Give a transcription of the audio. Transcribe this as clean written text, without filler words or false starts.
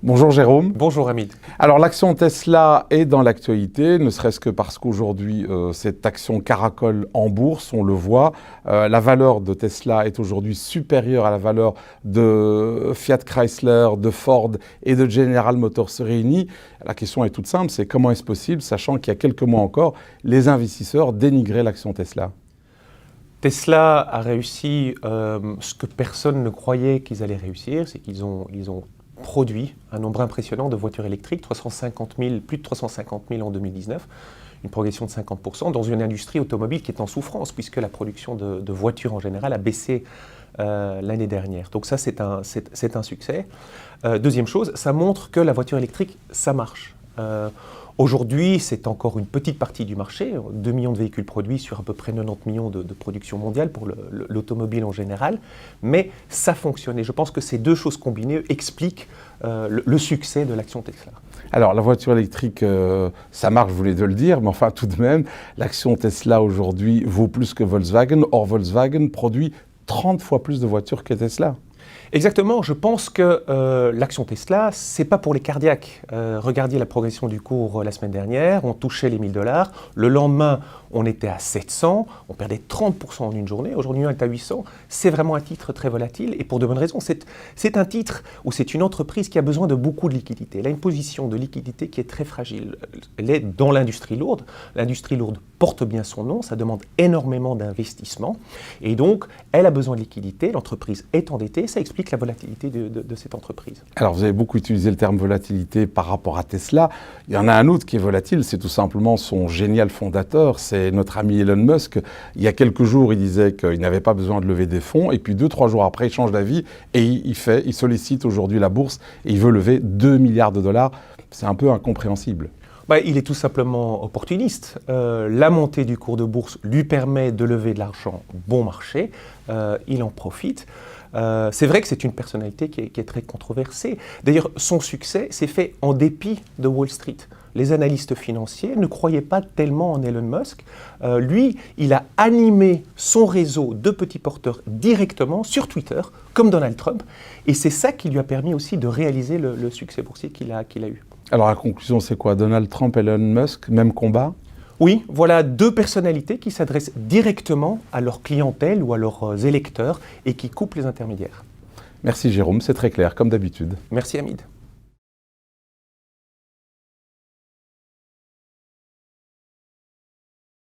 Bonjour Jérôme. Bonjour Hamid. Alors l'action Tesla est dans l'actualité, ne serait-ce que parce qu'aujourd'hui cette action caracole en bourse, on le voit. La valeur de Tesla est aujourd'hui supérieure à la valeur de Fiat Chrysler, de Ford et de General Motors réunis. La question est toute simple, c'est comment est-ce possible, sachant qu'il y a quelques mois encore, les investisseurs dénigraient l'action Tesla. Tesla a réussi ce que personne ne croyait qu'ils allaient réussir, c'est qu'ils ont produit un nombre impressionnant de voitures électriques, plus de 350 000 en 2019, une progression de 50% dans une industrie automobile qui est en souffrance puisque la production de voitures en général a baissé l'année dernière. Donc ça, c'est un succès. Deuxième chose, ça montre que la voiture électrique, ça marche. Aujourd'hui, c'est encore une petite partie du marché, 2 millions de véhicules produits sur à peu près 90 millions de production mondiale pour l'automobile en général, mais ça fonctionne. Et je pense que ces deux choses combinées expliquent le succès de l'action Tesla. Alors la voiture électrique, ça marche, je voulais te le dire, mais enfin tout de même, l'action Tesla aujourd'hui vaut plus que Volkswagen. Or Volkswagen produit 30 fois plus de voitures que Tesla. Exactement, je pense que l'action Tesla, c'est pas pour les cardiaques. Regardez la progression du cours la semaine dernière, on touchait les 1 000 $. Le lendemain, on était à 700, on perdait 30% en une journée. Aujourd'hui, on est à 800. C'est vraiment un titre très volatile et pour de bonnes raisons. C'est un titre où c'est une entreprise qui a besoin de beaucoup de liquidité. Elle a une position de liquidité qui est très fragile. Elle est dans l'industrie lourde. L'industrie lourde porte bien son nom, ça demande énormément d'investissement et donc elle a besoin de liquidité. L'entreprise est endettée, ça explique la volatilité de cette entreprise. Alors vous avez beaucoup utilisé le terme volatilité par rapport à Tesla. Il y en a un autre qui est volatile, c'est tout simplement son génial fondateur, c'est notre ami Elon Musk. Il y a quelques jours, il disait qu'il n'avait pas besoin de lever des fonds et puis 2-3 jours après, il change d'avis et il sollicite aujourd'hui la bourse et il veut lever 2 milliards de dollars. C'est un peu incompréhensible. Il est tout simplement opportuniste. La montée du cours de bourse lui permet de lever de l'argent bon marché. Il en profite. C'est vrai que c'est une personnalité qui est très controversée. D'ailleurs, son succès s'est fait en dépit de Wall Street. Les analystes financiers ne croyaient pas tellement en Elon Musk. Lui, il a animé son réseau de petits porteurs directement sur Twitter, comme Donald Trump. Et c'est ça qui lui a permis aussi de réaliser le succès boursier qu'il a eu. Alors la conclusion, c'est quoi? Donald Trump et Elon Musk, même combat? Oui, voilà deux personnalités qui s'adressent directement à leur clientèle ou à leurs électeurs et qui coupent les intermédiaires. Merci Jérôme, c'est très clair, comme d'habitude. Merci Hamid.